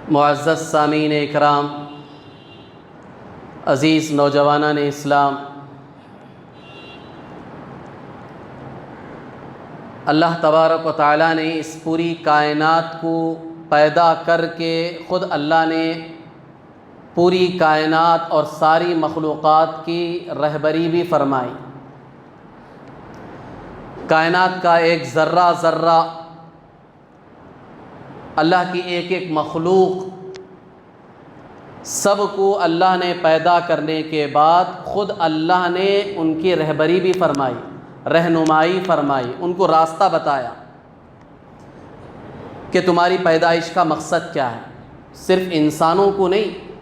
معزز سامعین اکرام، عزیز نوجوانان اسلام، اللہ تبارک و تعالیٰ نے اس پوری کائنات کو پیدا کر کے خود اللہ نے پوری کائنات اور ساری مخلوقات کی رہبری بھی فرمائی۔ کائنات کا ایک ذرہ ذرہ، اللہ کی ایک ایک مخلوق، سب کو اللہ نے پیدا کرنے کے بعد خود اللہ نے ان کی رہبری بھی فرمائی، رہنمائی فرمائی، ان کو راستہ بتایا کہ تمہاری پیدائش کا مقصد کیا ہے۔ صرف انسانوں کو نہیں،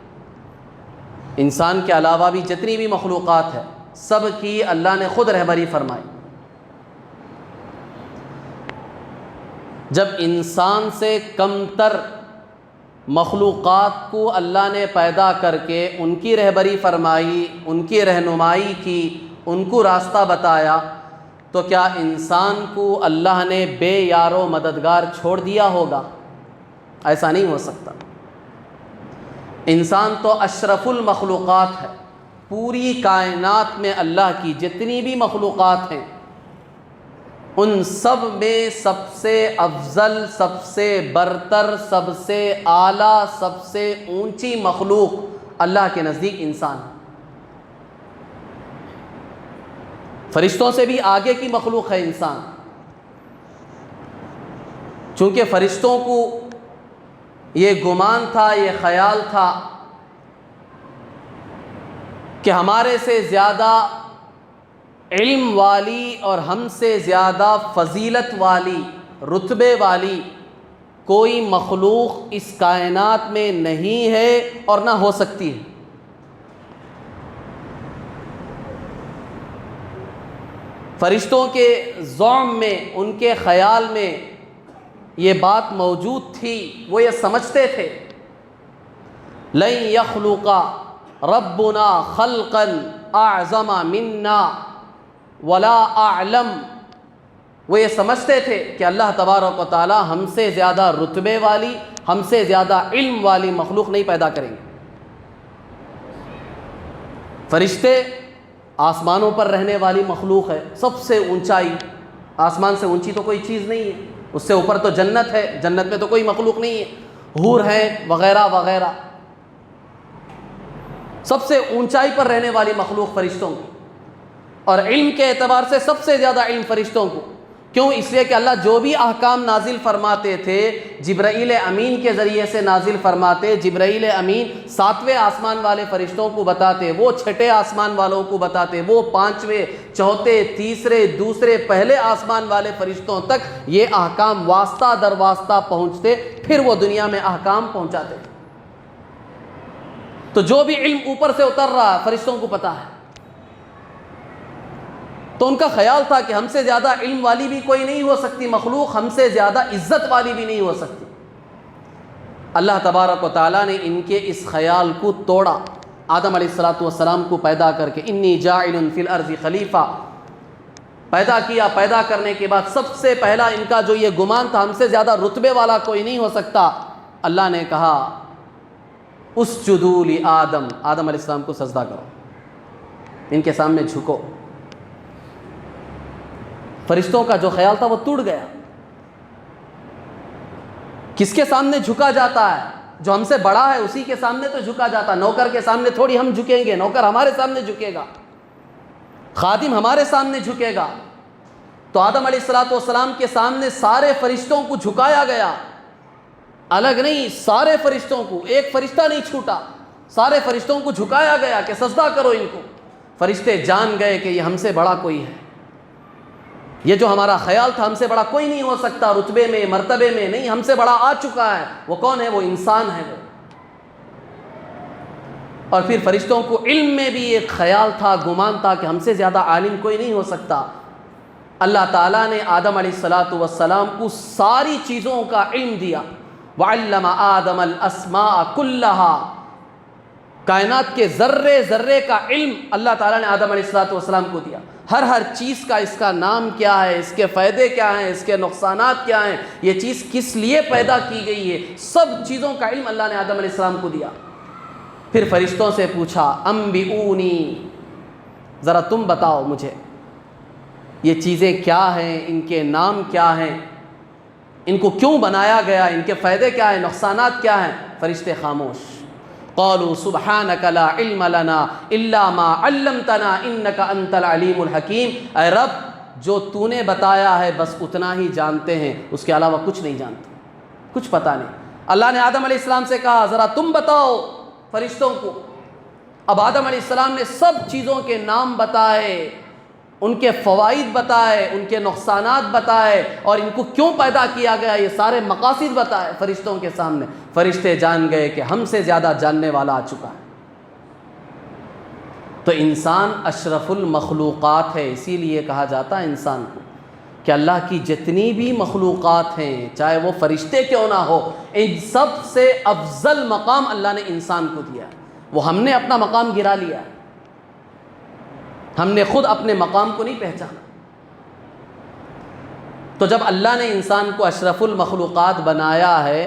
انسان کے علاوہ بھی جتنی بھی مخلوقات ہے سب کی اللہ نے خود رہبری فرمائی۔ جب انسان سے کم تر مخلوقات کو اللہ نے پیدا کر کے ان کی رہبری فرمائی، ان کی رہنمائی کی، ان کو راستہ بتایا، تو کیا انسان کو اللہ نے بے یار و مددگار چھوڑ دیا ہوگا؟ ایسا نہیں ہو سکتا۔ انسان تو اشرف المخلوقات ہے۔ پوری کائنات میں اللہ کی جتنی بھی مخلوقات ہیں ان سب میں سب سے افضل، سب سے برتر، سب سے اعلیٰ، سب سے اونچی مخلوق اللہ کے نزدیک انسان ہے۔ فرشتوں سے بھی آگے کی مخلوق ہے انسان، چونکہ فرشتوں کو یہ گمان تھا، یہ خیال تھا کہ ہمارے سے زیادہ علم والی اور ہم سے زیادہ فضیلت والی، رتبے والی کوئی مخلوق اس کائنات میں نہیں ہے اور نہ ہو سکتی ہے۔ فرشتوں کے زعم میں، ان کے خیال میں یہ بات موجود تھی، وہ یہ سمجھتے تھے لن یخلق ربنا خلقا اعظم منا ولا اعلم۔ وہ یہ سمجھتے تھے کہ اللہ تبارک و تعالی ہم سے زیادہ رتبے والی، ہم سے زیادہ علم والی مخلوق نہیں پیدا کریں گے۔ فرشتے آسمانوں پر رہنے والی مخلوق ہے، سب سے اونچائی، آسمان سے اونچی تو کوئی چیز نہیں ہے، اس سے اوپر تو جنت ہے، جنت میں تو کوئی مخلوق نہیں ہے، حور ہیں وغیرہ وغیرہ، سب سے اونچائی پر رہنے والی مخلوق فرشتوں کی، اور علم کے اعتبار سے سب سے زیادہ علم فرشتوں کو۔ کیوں؟ اس لیے کہ اللہ جو بھی احکام نازل فرماتے تھے جبرائیل امین کے ذریعے سے نازل فرماتے، جبرائیل امین 7ویں آسمان والے فرشتوں کو بتاتے، وہ 6ٹھے آسمان والوں کو بتاتے، وہ 5ویں، 4تھے، تیسرے، دوسرے، پہلے آسمان والے فرشتوں تک یہ احکام واسطہ در واسطہ پہنچتے، پھر وہ دنیا میں احکام پہنچاتے۔ تو جو بھی علم اوپر سے اتر رہا فرشتوں کو پتہ ہے، تو ان کا خیال تھا کہ ہم سے زیادہ علم والی بھی کوئی نہیں ہو سکتی مخلوق، ہم سے زیادہ عزت والی بھی نہیں ہو سکتی۔ اللہ تبارک و تعالیٰ نے ان کے اس خیال کو توڑا، آدم علیہ السلام کو پیدا کر کے انی جاعل فی الارض خلیفہ پیدا کیا۔ پیدا کرنے کے بعد سب سے پہلا ان کا جو یہ گمان تھا ہم سے زیادہ رتبے والا کوئی نہیں ہو سکتا، اللہ نے کہا اسجدوا لآدم، آدم علیہ السلام کو سجدہ کرو، ان کے سامنے جھکو۔ فرشتوں کا جو خیال تھا وہ ٹوٹ گیا۔ کس کے سامنے جھکا جاتا ہے؟ جو ہم سے بڑا ہے اسی کے سامنے تو جھکا جاتا ہے، نوکر کے سامنے تھوڑی ہم جھکیں گے، نوکر ہمارے سامنے جھکے گا، خادم ہمارے سامنے جھکے گا۔ تو آدم علیہ السلام کے سامنے سارے فرشتوں کو جھکایا گیا، الگ نہیں، سارے فرشتوں کو، ایک فرشتہ نہیں چھوٹا، سارے فرشتوں کو جھکایا گیا کہ سجدہ کرو ان کو۔ فرشتے جان گئے کہ یہ ہم سے بڑا کوئی ہے، یہ جو ہمارا خیال تھا ہم سے بڑا کوئی نہیں ہو سکتا، رتبے میں، مرتبے میں نہیں، ہم سے بڑا آ چکا ہے۔ وہ کون ہے؟ وہ انسان ہے وہ۔ اور پھر فرشتوں کو علم میں بھی ایک خیال تھا، گمان تھا کہ ہم سے زیادہ عالم کوئی نہیں ہو سکتا۔ اللہ تعالیٰ نے آدم علیہ السلام کو ساری چیزوں کا علم دیا، وعلم آدم الاسماء کلہا، کائنات کے ذرے ذرے کا علم اللہ تعالیٰ نے آدم علیہ السلام کو دیا۔ ہر چیز کا اس کا نام کیا ہے، اس کے فائدے کیا ہیں، اس کے نقصانات کیا ہیں، یہ چیز کس لیے پیدا کی گئی ہے، سب چیزوں کا علم اللہ نے آدم علیہ السلام کو دیا۔ پھر فرشتوں سے پوچھا انبئونی، ذرا تم بتاؤ مجھے یہ چیزیں کیا ہیں، ان کے نام کیا ہیں، ان کو کیوں بنایا گیا، ان کے فائدے کیا ہیں، نقصانات کیا ہیں۔ فرشتے خاموش۔ قالوا سبحانک لا علم لنا الا ما علمتنا انک انت العلیم الحکیم، اے رب جو تو نے بتایا ہے بس اتنا ہی جانتے ہیں، اس کے علاوہ کچھ نہیں جانتے، کچھ پتہ نہیں۔ اللہ نے آدم علیہ السلام سے کہا ذرا تم بتاؤ فرشتوں کو۔ اب آدم علیہ السلام نے سب چیزوں کے نام بتائے، ان کے فوائد بتائے، ان کے نقصانات بتائے، اور ان کو کیوں پیدا کیا گیا یہ سارے مقاصد بتائے فرشتوں کے سامنے۔ فرشتے جان گئے کہ ہم سے زیادہ جاننے والا آ چکا ہے۔ تو انسان اشرف المخلوقات ہے، اسی لیے کہا جاتا ہے انسان کو کہ اللہ کی جتنی بھی مخلوقات ہیں چاہے وہ فرشتے کیوں نہ ہو، ان سب سے افضل مقام اللہ نے انسان کو دیا ہے۔ وہ ہم نے اپنا مقام گرا لیا ہے، ہم نے خود اپنے مقام کو نہیں پہچانا۔ تو جب اللہ نے انسان کو اشرف المخلوقات بنایا ہے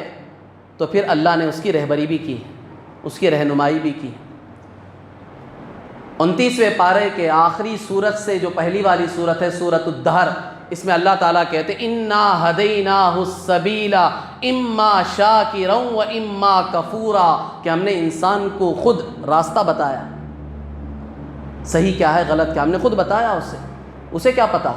تو پھر اللہ نے اس کی رہبری بھی کی، اس کی رہنمائی بھی کی۔ 29ویں پارے کے آخری سورت سے جو پہلی والی سورت ہے سورۃ الدہر، اس میں اللہ تعالیٰ کہتے ہیں انا ہدیناہ السبیل اما شاکرا و اما کفورا، کہ ہم نے انسان کو خود راستہ بتایا، صحیح کیا ہے غلط کیا، ہم نے خود بتایا اسے کیا پتا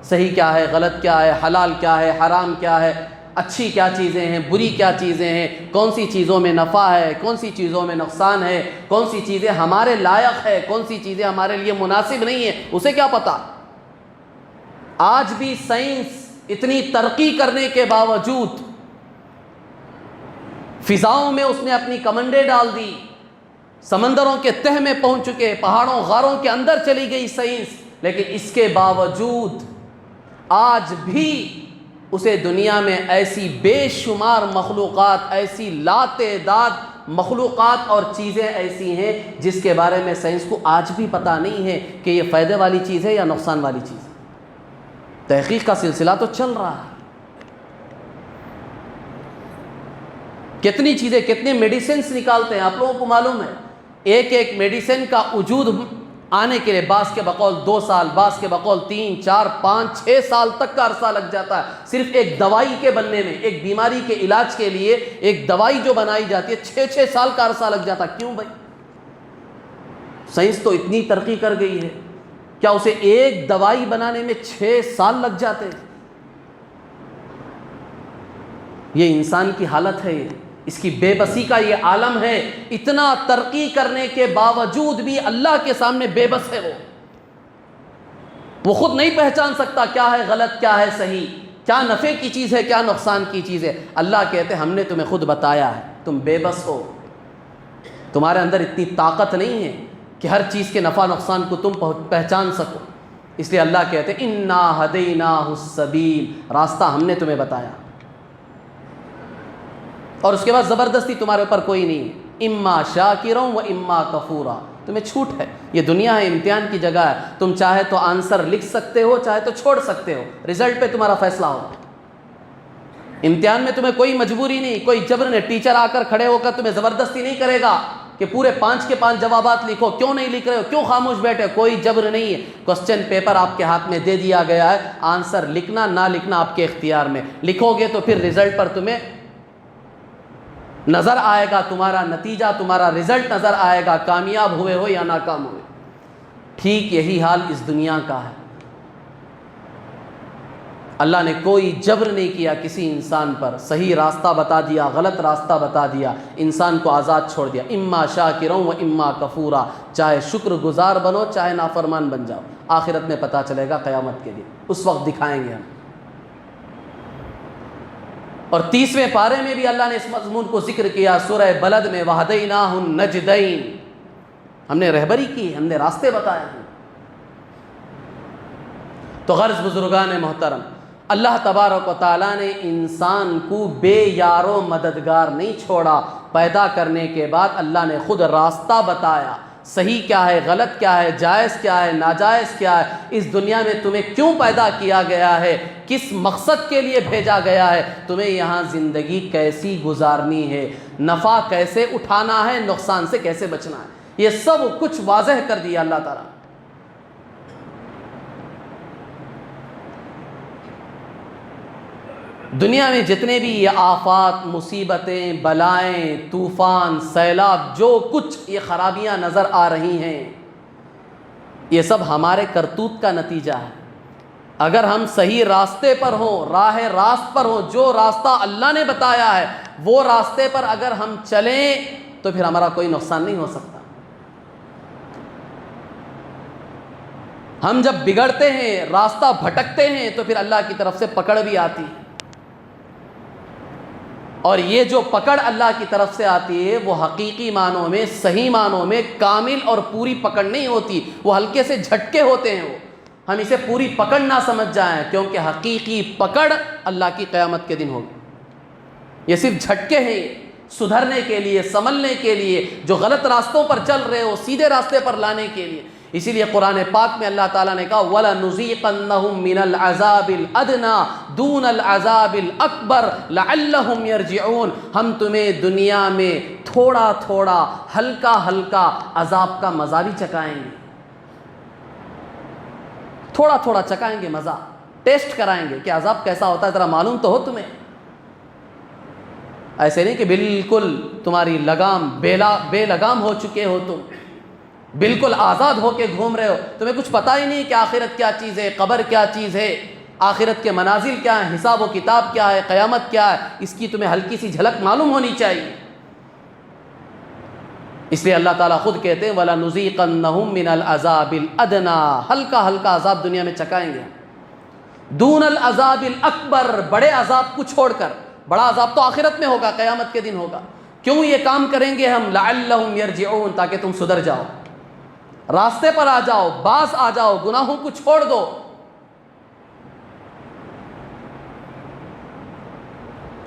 صحیح کیا ہے غلط کیا ہے، حلال کیا ہے حرام کیا ہے، اچھی کیا چیزیں ہیں بری کیا چیزیں ہیں، کون سی چیزوں میں نفع ہے کون سی چیزوں میں نقصان ہے، کون سی چیزیں ہمارے لائق ہے کون سی چیزیں ہمارے لیے مناسب نہیں ہیں، اسے کیا پتا۔ آج بھی سائنس اتنی ترقی کرنے کے باوجود فضاؤں میں اس نے اپنی کمنڈیں ڈال دی، سمندروں کے تہ میں پہنچ چکے، پہاڑوں غاروں کے اندر چلی گئی سائنس، لیکن اس کے باوجود آج بھی اسے دنیا میں ایسی بے شمار مخلوقات، ایسی لاتعداد مخلوقات اور چیزیں ایسی ہیں جس کے بارے میں سائنس کو آج بھی پتہ نہیں ہے کہ یہ فائدے والی چیز ہے یا نقصان والی چیز ہے۔ تحقیق کا سلسلہ تو چل رہا ہے، کتنی چیزیں کتنے میڈیسنس نکالتے ہیں، آپ لوگوں کو معلوم ہے۔ ایک میڈیسن کا وجود آنے کے لیے بعض کے بقول 2 سال، بعض کے بقول 3 4 5 6 سال تک کا عرصہ لگ جاتا ہے، صرف ایک دوائی کے بننے میں، ایک بیماری کے علاج کے لیے ایک دوائی جو بنائی جاتی ہے 6 سال کا عرصہ لگ جاتا ہے۔ کیوں بھائی؟ سائنس تو اتنی ترقی کر گئی ہے، کیا اسے ایک دوائی بنانے میں 6 سال لگ جاتے ہیں؟ یہ انسان کی حالت ہے، اس کی بے بسی کا یہ عالم ہے، اتنا ترقی کرنے کے باوجود بھی اللہ کے سامنے بے بس ہے۔ وہ خود نہیں پہچان سکتا کیا ہے غلط کیا ہے صحیح، کیا نفع کی چیز ہے کیا نقصان کی چیز ہے۔ اللہ کہتے ہم نے تمہیں خود بتایا ہے، تم بے بس ہو، تمہارے اندر اتنی طاقت نہیں ہے کہ ہر چیز کے نفع نقصان کو تم پہچان سکو، اس لیے اللہ کہتے انا ہدیناہ السبیل، راستہ ہم نے تمہیں بتایا، اور اس کے بعد زبردستی تمہارے اوپر کوئی نہیں ہے۔ اما شاکرا و اما کفورا، تمہیں چھوٹ ہے، یہ دنیا ہے، امتحان کی جگہ ہے، تم چاہے تو آنسر لکھ سکتے ہو چاہے تو چھوڑ سکتے ہو، رزلٹ پہ تمہارا فیصلہ ہوگا۔ امتحان میں تمہیں کوئی مجبوری نہیں، کوئی جبر نہیں، ٹیچر آ کر کھڑے ہو کر تمہیں زبردستی نہیں کرے گا کہ پورے 5 کے 5 جوابات لکھو، کیوں نہیں لکھ رہے ہو، کیوں خاموش بیٹھے، کوئی جبر نہیں ہے۔ کوسچن پیپر آپ کے ہاتھ میں دے دیا گیا ہے، آنسر لکھنا نہ لکھنا آپ کے اختیار میں، لکھو گے تو پھر رزلٹ پر تمہیں نظر آئے گا، تمہارا نتیجہ تمہارا رزلٹ نظر آئے گا، کامیاب ہوئے ہو یا ناکام ہوئے۔ ٹھیک یہی حال اس دنیا کا ہے، اللہ نے کوئی جبر نہیں کیا کسی انسان پر، صحیح راستہ بتا دیا غلط راستہ بتا دیا، انسان کو آزاد چھوڑ دیا۔ اما شاکرا و اما کفورا، چاہے شکر گزار بنو چاہے نافرمان بن جاؤ، آخرت میں پتہ چلے گا قیامت کے دن، اس وقت دکھائیں گے ہم۔ اور 30ویں پارے میں بھی اللہ نے اس مضمون کو ذکر کیا، سورہ بلد میں وَهَدَيْنَاهُ النَّجْدَيْنِ، ہم نے رہبری کی، ہم نے راستے بتائے ہیں۔ تو غرض بزرگان محترم، اللہ تبارک و تعالیٰ نے انسان کو بے یار و مددگار نہیں چھوڑا، پیدا کرنے کے بعد اللہ نے خود راستہ بتایا، صحیح کیا ہے، غلط کیا ہے، جائز کیا ہے، ناجائز کیا ہے، اس دنیا میں تمہیں کیوں پیدا کیا گیا ہے، کس مقصد کے لیے بھیجا گیا ہے، تمہیں یہاں زندگی کیسی گزارنی ہے، نفع کیسے اٹھانا ہے، نقصان سے کیسے بچنا ہے، یہ سب کچھ واضح کر دیا اللہ تعالیٰ۔ دنیا میں جتنے بھی یہ آفات، مصیبتیں، بلائیں، طوفان، سیلاب، جو کچھ یہ خرابیاں نظر آ رہی ہیں، یہ سب ہمارے کرتوت کا نتیجہ ہے۔ اگر ہم صحیح راستے پر ہوں، راہ راست پر ہوں، جو راستہ اللہ نے بتایا ہے وہ راستے پر اگر ہم چلیں تو پھر ہمارا کوئی نقصان نہیں ہو سکتا۔ ہم جب بگڑتے ہیں، راستہ بھٹکتے ہیں، تو پھر اللہ کی طرف سے پکڑ بھی آتی ہے، اور یہ جو پکڑ اللہ کی طرف سے آتی ہے وہ حقیقی معنوں میں، صحیح معنوں میں کامل اور پوری پکڑ نہیں ہوتی، وہ ہلکے سے جھٹکے ہوتے ہیں۔ وہ ہم اسے پوری پکڑ نہ سمجھ جائیں، کیونکہ حقیقی پکڑ اللہ کی قیامت کے دن ہوگی۔ یہ صرف جھٹکے ہیں سدھرنے کے لیے، سنبھلنے کے لیے، جو غلط راستوں پر چل رہے ہو سیدھے راستے پر لانے کے لیے۔ اسی لیے قرآن پاک میں اللہ تعالیٰ نے کہا وَلَنُذِيقَنَّهُم مِّنَ الْعَذَابِ الْأَدْنَىٰ دُونَ الْعَذَابِ الْأَكْبَرِ لَعَلَّهُمْ يَرْجِعُونَ، ہم تمہیں دنیا میں تھوڑا تھوڑا، ہلکا ہلکا عذاب کا مزہ بھی چکائیں گے، تھوڑا تھوڑا چکائیں گے، مزہ ٹیسٹ کرائیں گے کہ عذاب کیسا ہوتا ہے، ذرا معلوم تو ہو تمہیں۔ ایسے نہیں کہ بالکل تمہاری لگام بے لگام ہو چکے ہو، تم بالکل آزاد ہو کے گھوم رہے ہو، تمہیں کچھ پتہ ہی نہیں کہ آخرت کیا چیز ہے، قبر کیا چیز ہے، آخرت کے منازل کیا ہیں، حساب و کتاب کیا ہے، قیامت کیا ہے، اس کی تمہیں ہلکی سی جھلک معلوم ہونی چاہیے۔ اس لیے اللہ تعالیٰ خود کہتے ہیں وَلَنُذِيقَنَّهُم مِّنَ الْعَذَابِ الْأَدْنَىٰ، ہلکا ہلکا عذاب دنیا میں چکائیں گے، دون العذاب الاکبر، بڑے عذاب کو چھوڑ کر۔ بڑا عذاب تو آخرت میں ہوگا، قیامت کے دن ہوگا۔ کیوں یہ کام کریں گے ہم؟ لعلہم یرجعون، تاکہ تم سدھر جاؤ، راستے پر آ جاؤ، باز آ جاؤ، گناہوں کو چھوڑ دو۔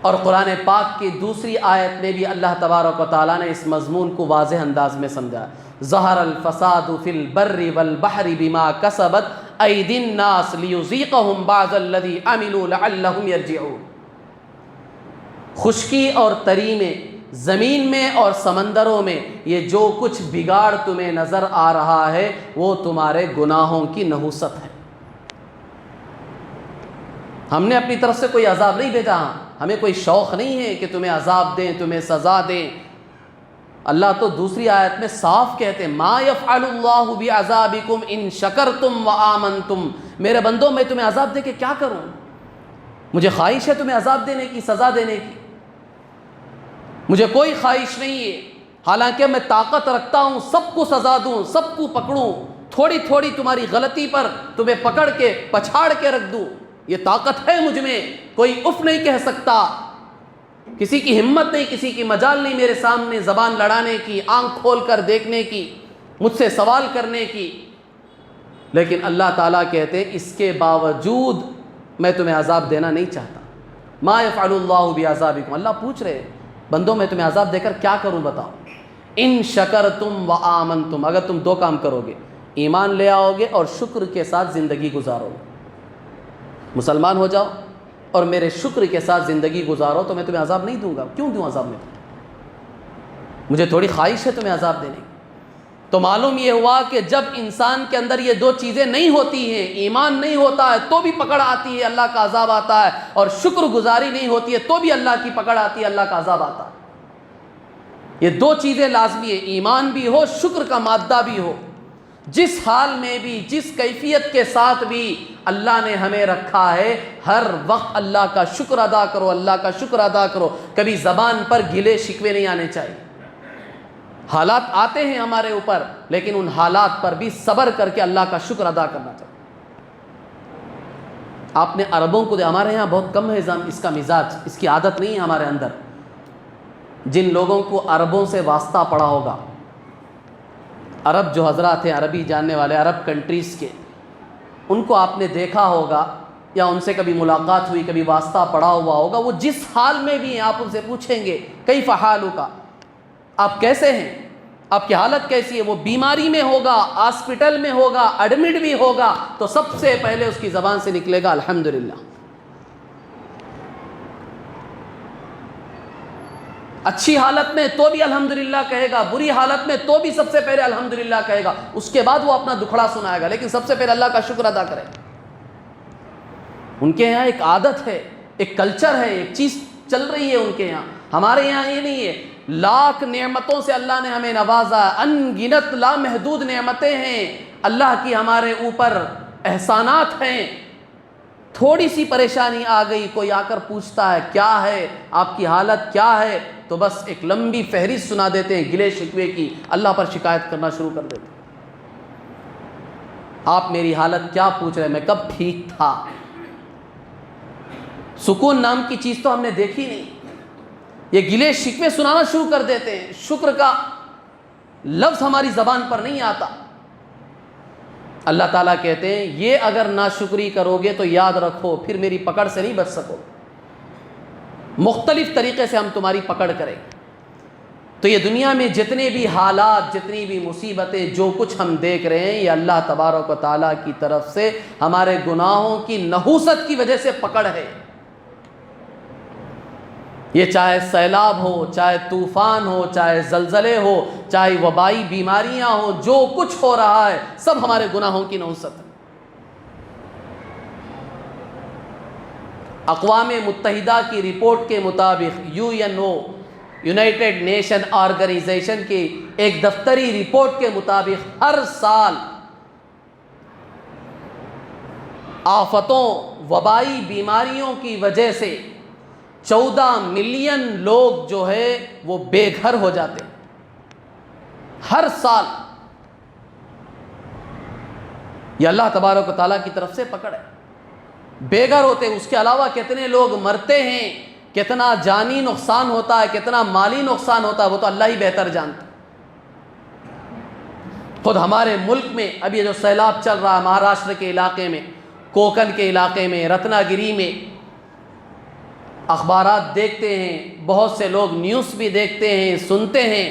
اور قرآن پاک کی دوسری آیت میں بھی اللہ تبارک و تعالیٰ نے اس مضمون کو واضح انداز میں سمجھا، ظہر الفساد فی البر والبحر بما کسبت ایدی الناس لیذیقہم بعض الذی عملوا لعلہم یرجعون۔ خشکی اور تری میں، زمین میں اور سمندروں میں، یہ جو کچھ بگاڑ تمہیں نظر آ رہا ہے وہ تمہارے گناہوں کی نحوست ہے۔ ہم نے اپنی طرف سے کوئی عذاب نہیں بھیجا، ہمیں کوئی شوق نہیں ہے کہ تمہیں عذاب دیں، تمہیں سزا دیں۔ اللہ تو دوسری آیت میں صاف کہتے ہیں ما یفعل اللہ بعذابکم ان شکرتم وآمنتم، میرے بندوں میں تمہیں عذاب دے کے کیا کروں؟ مجھے خواہش ہے تمہیں عذاب دینے کی، سزا دینے کی؟ مجھے کوئی خواہش نہیں ہے، حالانکہ میں طاقت رکھتا ہوں سب کو سزا دوں، سب کو پکڑوں، تھوڑی تھوڑی تمہاری غلطی پر تمہیں پکڑ کے پچھاڑ کے رکھ دوں، یہ طاقت ہے مجھ میں، کوئی اف نہیں کہہ سکتا، کسی کی ہمت نہیں، کسی کی مجال نہیں میرے سامنے زبان لڑانے کی، آنکھ کھول کر دیکھنے کی، مجھ سے سوال کرنے کی۔ لیکن اللہ تعالیٰ کہتے ہیں اس کے باوجود میں تمہیں عذاب دینا نہیں چاہتا۔ ما یفعل اللہ بعذابکم، اللہ پوچھ رہے بندوں میں تمہیں عذاب دے کر کیا کروں بتاؤ؟ ان شکرتم وآمنتم، اگر تم دو کام کرو گے، ایمان لے آؤ گے اور شکر کے ساتھ زندگی گزارو گے، مسلمان ہو جاؤ اور میرے شکر کے ساتھ زندگی گزارو تو میں تمہیں عذاب نہیں دوں گا۔ کیوں دوں عذاب میں؟ مجھے تھوڑی خواہش ہے تمہیں عذاب دینے کی۔ تو معلوم یہ ہوا کہ جب انسان کے اندر یہ دو چیزیں نہیں ہوتی ہیں، ایمان نہیں ہوتا ہے تو بھی پکڑ آتی ہے، اللہ کا عذاب آتا ہے، اور شکر گزاری نہیں ہوتی ہے تو بھی اللہ کی پکڑ آتی ہے، اللہ کا عذاب آتا ہے۔ یہ دو چیزیں لازمی ہے، ایمان بھی ہو، شکر کا مادہ بھی ہو۔ جس حال میں بھی، جس کیفیت کے ساتھ بھی اللہ نے ہمیں رکھا ہے، ہر وقت اللہ کا شکر ادا کرو، اللہ کا شکر ادا کرو۔ کبھی زبان پر گلے شکوے نہیں آنے چاہیے۔ حالات آتے ہیں ہمارے اوپر، لیکن ان حالات پر بھی صبر کر کے اللہ کا شکر ادا کرنا چاہیے۔ آپ نے عربوں کو، ہمارے یہاں بہت کم ہے اس کا مزاج، اس کی عادت نہیں ہے ہمارے اندر۔ جن لوگوں کو عربوں سے واسطہ پڑا ہوگا، عرب جو حضرات ہیں، عربی جاننے والے، عرب کنٹریز کے، ان کو آپ نے دیکھا ہوگا یا ان سے کبھی ملاقات ہوئی، کبھی واسطہ پڑا ہوا ہوگا، وہ جس حال میں بھی ہیں آپ ان سے پوچھیں گے کیف حالک، آپ کیسے ہیں؟ آپ کی حالت کیسی ہے؟ وہ بیماری میں ہوگا، ہاسپٹل میں ہوگا، ایڈمٹ بھی ہوگا، تو سب سے پہلے اس کی زبان سے نکلے گا الحمدللہ۔ اچھی حالت میں تو بھی الحمدللہ کہے گا، بری حالت میں تو بھی سب سے پہلے الحمدللہ کہے گا، اس کے بعد وہ اپنا دکھڑا سنائے گا، لیکن سب سے پہلے اللہ کا شکر ادا کرے گا۔ ان کے یہاں ایک عادت ہے، ایک کلچر ہے، ایک چیز چل رہی ہے ان کے یہاں، ہمارے یہاں یہ نہیں ہے۔ لاکھ نعمتوں سے اللہ نے ہمیں نوازا، ان گنت لامحدود نعمتیں ہیں، اللہ کی ہمارے اوپر احسانات ہیں۔ تھوڑی سی پریشانی آ گئی، کوئی آ کر پوچھتا ہے کیا ہے آپ کی حالت کیا ہے، تو بس ایک لمبی فہرست سنا دیتے ہیں گلے شکوے کی، اللہ پر شکایت کرنا شروع کر دیتے ہیں۔ آپ میری حالت کیا پوچھ رہے ہیں، میں کب ٹھیک تھا؟ سکون نام کی چیز تو ہم نے دیکھی نہیں، یہ گلے شکوے سنانا شروع کر دیتے ہیں۔ شکر کا لفظ ہماری زبان پر نہیں آتا۔ اللہ تعالیٰ کہتے ہیں یہ اگر ناشکری کرو گے تو یاد رکھو پھر میری پکڑ سے نہیں بچ سکو، مختلف طریقے سے ہم تمہاری پکڑ کریں۔ تو یہ دنیا میں جتنے بھی حالات، جتنی بھی مصیبتیں، جو کچھ ہم دیکھ رہے ہیں، یہ اللہ تبارک و تعالیٰ کی طرف سے ہمارے گناہوں کی نحوست کی وجہ سے پکڑ ہے۔ یہ چاہے سیلاب ہو، چاہے طوفان ہو، چاہے زلزلے ہو، چاہے وبائی بیماریاں ہوں، جو کچھ ہو رہا ہے سب ہمارے گناہوں کی نحوست ہے۔ اقوام متحدہ کی رپورٹ کے مطابق UNO یونائٹڈ نیشن آرگنائزیشن کی ایک دفتری رپورٹ کے مطابق ہر سال آفتوں، وبائی بیماریوں کی وجہ سے 14 ملین لوگ جو ہے وہ بے گھر ہو جاتے ہیں ہر سال۔ یہ اللہ تبارک و تعالیٰ کی طرف سے پکڑ ہے، بے گھر ہوتے ہیں۔ اس کے علاوہ کتنے لوگ مرتے ہیں، کتنا جانی نقصان ہوتا ہے، کتنا مالی نقصان ہوتا ہے، وہ تو اللہ ہی بہتر جانتا ہے۔ خود ہمارے ملک میں اب یہ جو سیلاب چل رہا ہے مہاراشٹر کے علاقے میں، کوکن کے علاقے میں، رتنا گری میں، اخبارات دیکھتے ہیں، بہت سے لوگ نیوز بھی دیکھتے ہیں، سنتے ہیں،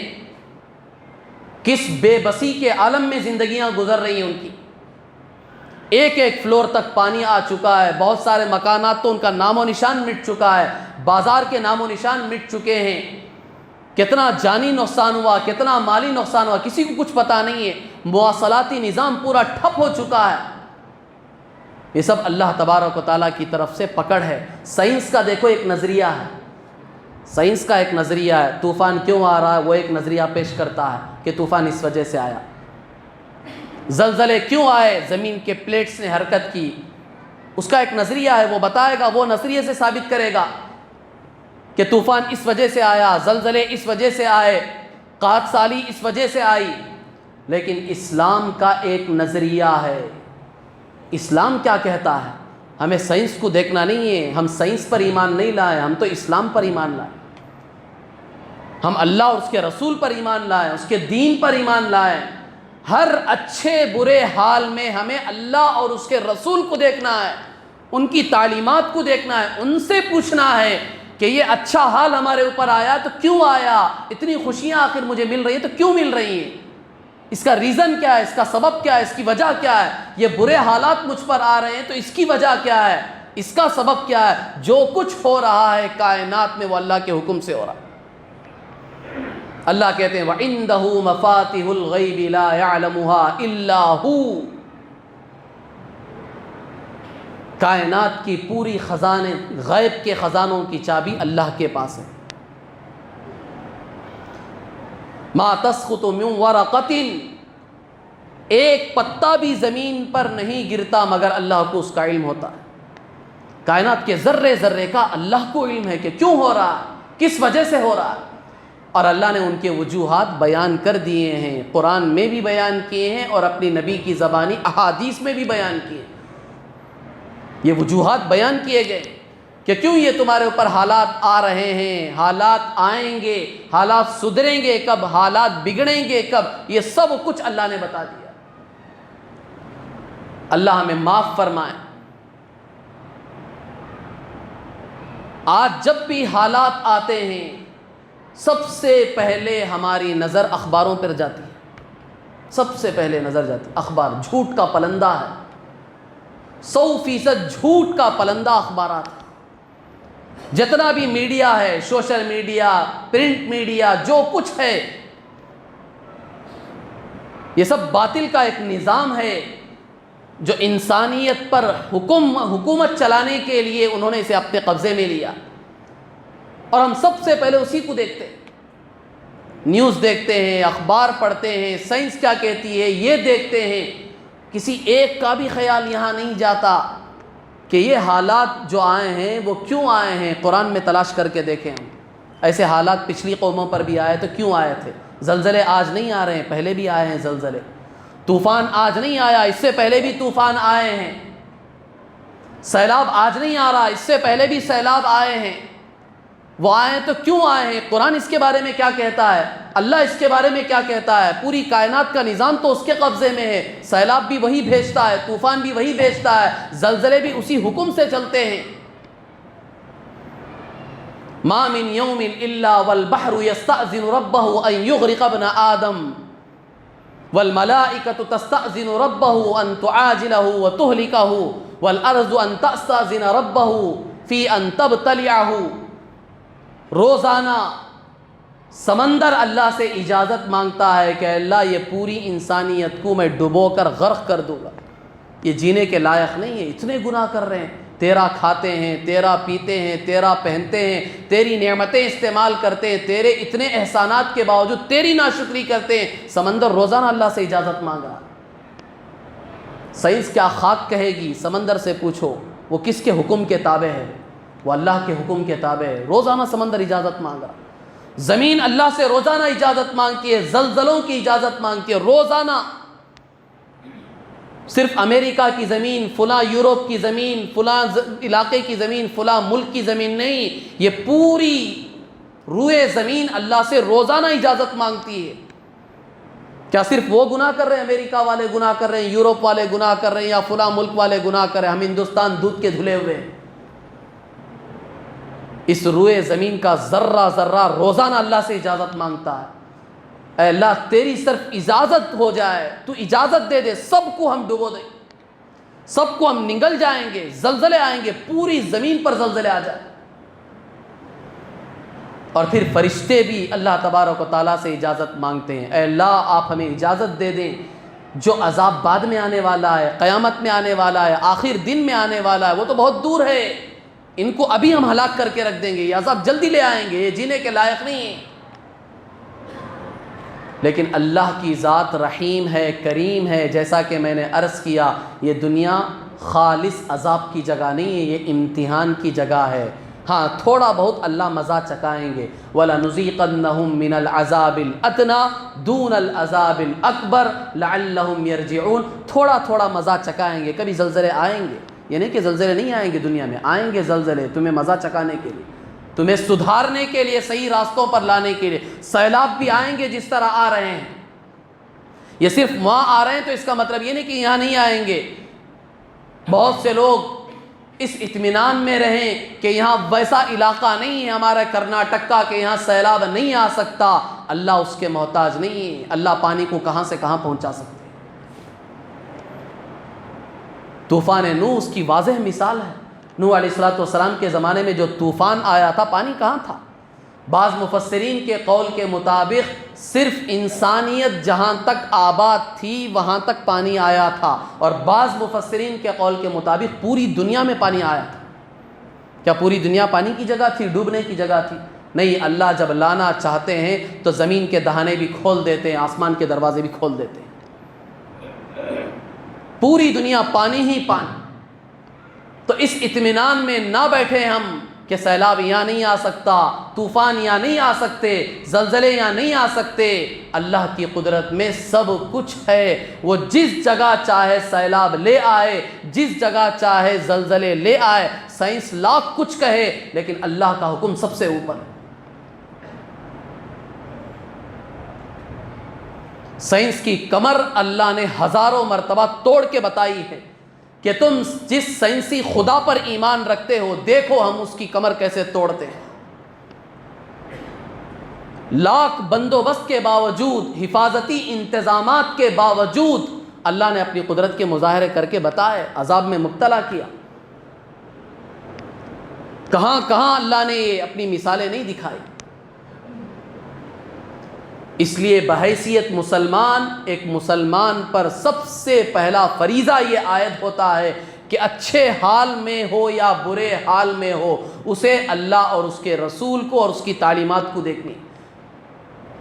کس بے بسی کے عالم میں زندگیاں گزر رہی ہیں ان کی۔ ایک ایک فلور تک پانی آ چکا ہے، بہت سارے مکانات تو ان کا نام و نشان مٹ چکا ہے، بازار کے نام و نشان مٹ چکے ہیں۔ کتنا جانی نقصان ہوا، کتنا مالی نقصان ہوا، کسی کو کچھ پتہ نہیں ہے۔ مواصلاتی نظام پورا ٹھپ ہو چکا ہے۔ یہ سب اللہ تبارک و تعالیٰ کی طرف سے پکڑ ہے۔ سائنس کا دیکھو ایک نظریہ ہے، سائنس کا ایک نظریہ ہے، طوفان کیوں آ رہا ہے وہ ایک نظریہ پیش کرتا ہے کہ طوفان اس وجہ سے آیا۔ زلزلے کیوں آئے، زمین کے پلیٹس نے حرکت کی، اس کا ایک نظریہ ہے، وہ بتائے گا، وہ نظریے سے ثابت کرے گا کہ طوفان اس وجہ سے آیا، زلزلے اس وجہ سے آئے، قحط سالی اس وجہ سے آئی۔ لیکن اسلام کا ایک نظریہ ہے۔ اسلام کیا کہتا ہے؟ ہمیں سائنس کو دیکھنا نہیں ہے، ہم سائنس پر ایمان نہیں لائے، ہم تو اسلام پر ایمان لائے، ہم اللہ اور اس کے رسول پر ایمان لائے، اس کے دین پر ایمان لائے۔ ہر اچھے برے حال میں ہمیں اللہ اور اس کے رسول کو دیکھنا ہے، ان کی تعلیمات کو دیکھنا ہے، ان سے پوچھنا ہے کہ یہ اچھا حال ہمارے اوپر آیا تو کیوں آیا، اتنی خوشیاں آخر مجھے مل رہی ہیں تو کیوں مل رہی ہیں، اس کا ریزن کیا ہے، اس کا سبب کیا ہے، اس کی وجہ کیا ہے۔ یہ برے حالات مجھ پر آ رہے ہیں تو اس کی وجہ کیا ہے، اس کا سبب کیا ہے۔ جو کچھ ہو رہا ہے کائنات میں وہ اللہ کے حکم سے ہو رہا ہے۔ اللہ کہتے ہیں وَعِندَهُ مَفَاتِحُ الْغَيْبِ لَا يَعْلَمُهَا إِلَّا هُوَ، کائنات کی پوری خزانے، غیب کے خزانوں کی چابی اللہ کے پاس ہے۔ مَا تَسْقُطُ مِنْ وَرَقَةٍ، ایک پتا بھی زمین پر نہیں گرتا مگر اللہ کو اس کا علم ہوتا ہے۔ کائنات کے ذرے ذرے کا اللہ کو علم ہے کہ کیوں ہو رہا ہے، کس وجہ سے ہو رہا ہے، اور اللہ نے ان کے وجوہات بیان کر دیے ہیں، قرآن میں بھی بیان کیے ہیں اور اپنی نبی کی زبانی احادیث میں بھی بیان کیے۔ یہ وجوہات بیان کیے گئے کہ کیوں یہ تمہارے اوپر حالات آ رہے ہیں، حالات آئیں گے، حالات سدھریں گے کب، حالات بگڑیں گے کب، یہ سب کچھ اللہ نے بتا دیا۔ اللہ ہمیں معاف فرمائے۔ آج جب بھی حالات آتے ہیں سب سے پہلے ہماری نظر اخباروں پر جاتی ہے، سب سے پہلے نظر جاتی ہے اخبار۔ جھوٹ کا پلندہ ہے، 100% جھوٹ کا پلندہ اخبارات ہے۔ جتنا بھی میڈیا ہے، سوشل میڈیا، پرنٹ میڈیا، جو کچھ ہے، یہ سب باطل کا ایک نظام ہے جو انسانیت پر حکومت چلانے کے لیے انہوں نے اسے اپنے قبضے میں لیا، اور ہم سب سے پہلے اسی کو دیکھتے ہیں۔ نیوز دیکھتے ہیں، اخبار پڑھتے ہیں، سائنس کیا کہتی ہے یہ دیکھتے ہیں۔ کسی ایک کا بھی خیال یہاں نہیں جاتا کہ یہ حالات جو آئے ہیں وہ کیوں آئے ہیں۔ قرآن میں تلاش کر کے دیکھیں ہم، ایسے حالات پچھلی قوموں پر بھی آئے تو کیوں آئے تھے؟ زلزلے آج نہیں آ رہے ہیں، پہلے بھی آئے ہیں زلزلے۔ طوفان آج نہیں آیا، اس سے پہلے بھی طوفان آئے ہیں۔ سیلاب آج نہیں آ رہا، اس سے پہلے بھی سیلاب آئے ہیں۔ وہ آئے ہیں تو کیوں آئے ہیں؟ قرآن اس کے بارے میں کیا کہتا ہے؟ اللہ اس کے بارے میں کیا کہتا ہے؟ پوری کائنات کا نظام تو اس کے قبضے میں ہے۔ سیلاب بھی وہی بھیجتا ہے، طوفان بھی وہی بھیجتا ہے، زلزلے بھی اسی حکم سے چلتے ہیں۔ ما من یوم الا والبحر یستأذن ربہ ان یغرق ابن آدم والملائکۃ تستأذن ربہ ان تعاجلہ وتہلکہ والارض ان تستأذن ربہ فی ان تبتلعہ۔ روزانہ سمندر اللہ سے اجازت مانگتا ہے کہ اللہ یہ پوری انسانیت کو میں ڈبو کر غرق کر دوں گا، یہ جینے کے لائق نہیں ہے، اتنے گناہ کر رہے ہیں، تیرا کھاتے ہیں، تیرا پیتے ہیں، تیرا پہنتے ہیں، تیری نعمتیں استعمال کرتے ہیں، تیرے اتنے احسانات کے باوجود تیری ناشکری کرتے ہیں۔ سمندر روزانہ اللہ سے اجازت مانگا۔ سائنس کیا خاک کہے گی؟ سمندر سے پوچھو وہ کس کے حکم کے تابع ہے؟ وہ اللہ کے حکم کے تابع ہے۔ روزانہ سمندر اجازت مانگا۔ زمین اللہ سے روزانہ اجازت مانگتی ہے، زلزلوں کی اجازت مانگتی ہے روزانہ۔ صرف امریکہ کی زمین، فلاں یورپ کی زمین، فلاں علاقے کی زمین، فلاں ملک کی زمین نہیں، یہ پوری روئے زمین اللہ سے روزانہ اجازت مانگتی ہے۔ کیا صرف وہ گناہ کر رہے ہیں؟ امریکہ والے گناہ کر رہے ہیں، یورپ والے گناہ کر رہے ہیں، یا فلاں ملک والے گناہ کر رہے ہیں؟ ہم ہندوستان دودھ کے دھلے ہوئے ہیں۔ اس روئے زمین کا ذرہ ذرہ روزانہ اللہ سے اجازت مانگتا ہے۔ اے اللہ تیری صرف اجازت ہو جائے، تو اجازت دے دے، سب کو ہم ڈبو دیں، سب کو ہم نگل جائیں گے، زلزلے آئیں گے، پوری زمین پر زلزلے آ جائیں۔ اور پھر فرشتے بھی اللہ تبارک و تعالیٰ سے اجازت مانگتے ہیں، اے اللہ آپ ہمیں اجازت دے دیں، جو عذاب بعد میں آنے والا ہے، قیامت میں آنے والا ہے، آخر دن میں آنے والا ہے، وہ تو بہت دور ہے، ان کو ابھی ہم ہلاک کر کے رکھ دیں گے، یہ عذاب جلدی لے آئیں گے، یہ جینے کے لائق نہیں ہے۔ لیکن اللہ کی ذات رحیم ہے، کریم ہے، جیسا کہ میں نے عرض کیا، یہ دنیا خالص عذاب کی جگہ نہیں ہے، یہ امتحان کی جگہ ہے۔ ہاں تھوڑا بہت اللہ مزہ چکائیں گے، وَلَنُذِيقَنَّهُم مِّنَ الْعَذَابِ الْأَدْنَىٰ دُونَ الْعَذَابِ الْأَكْبَرِ لَعَلَّهُمْ يَرْجِعُونَ۔ تھوڑا تھوڑا مزہ چکائیں گے، کبھی زلزلے آئیں گے، یہ نہیں کہ زلزلے نہیں آئیں گے، دنیا میں آئیں گے زلزلے، تمہیں مزہ چکانے کے لیے، تمہیں سدھارنے کے لیے، صحیح راستوں پر لانے کے لیے۔ سیلاب بھی آئیں گے جس طرح آ رہے ہیں، یہ صرف وہاں آ رہے ہیں تو اس کا مطلب یہ نہیں کہ یہاں نہیں آئیں گے۔ بہت سے لوگ اس اطمینان میں رہیں کہ یہاں ویسا علاقہ نہیں ہے ہمارا کرناٹک کا کہ یہاں سیلاب نہیں آ سکتا۔ اللہ اس کے محتاج نہیں ہے، اللہ پانی کو کہاں سے کہاں پہنچا سکتے ہیں۔ طوفان نوح اس کی واضح مثال ہے۔ نوح علیہ السلام کے زمانے میں جو طوفان آیا تھا، پانی کہاں تھا؟ بعض مفسرین کے قول کے مطابق صرف انسانیت جہاں تک آباد تھی وہاں تک پانی آیا تھا، اور بعض مفسرین کے قول کے مطابق پوری دنیا میں پانی آیا تھا۔ کیا پوری دنیا پانی کی جگہ تھی، ڈوبنے کی جگہ تھی؟ نہیں، اللہ جب لانا چاہتے ہیں تو زمین کے دہانے بھی کھول دیتے ہیں، آسمان کے دروازے بھی کھول دیتے ہیں، پوری دنیا پانی ہی پانی۔ تو اس اطمینان میں نہ بیٹھے ہم کہ سیلاب یہاں نہیں آ سکتا، طوفان یہاں نہیں آ سکتے، زلزلے یہاں نہیں آ سکتے۔ اللہ کی قدرت میں سب کچھ ہے، وہ جس جگہ چاہے سیلاب لے آئے، جس جگہ چاہے زلزلے لے آئے۔ سائنس لاکھ کچھ کہے لیکن اللہ کا حکم سب سے اوپر ہے۔ سائنس کی کمر اللہ نے ہزاروں مرتبہ توڑ کے بتائی ہے کہ تم جس سائنسی خدا پر ایمان رکھتے ہو، دیکھو ہم اس کی کمر کیسے توڑتے ہیں۔ لاکھ بندوبست کے باوجود، حفاظتی انتظامات کے باوجود اللہ نے اپنی قدرت کے مظاہرے کر کے بتائے، عذاب میں مبتلا کیا۔ کہاں کہاں اللہ نے اپنی مثالیں نہیں دکھائی۔ اس لیے بحیثیت مسلمان، ایک مسلمان پر سب سے پہلا فریضہ یہ عائد ہوتا ہے کہ اچھے حال میں ہو یا برے حال میں ہو، اسے اللہ اور اس کے رسول کو اور اس کی تعلیمات کو دیکھنی۔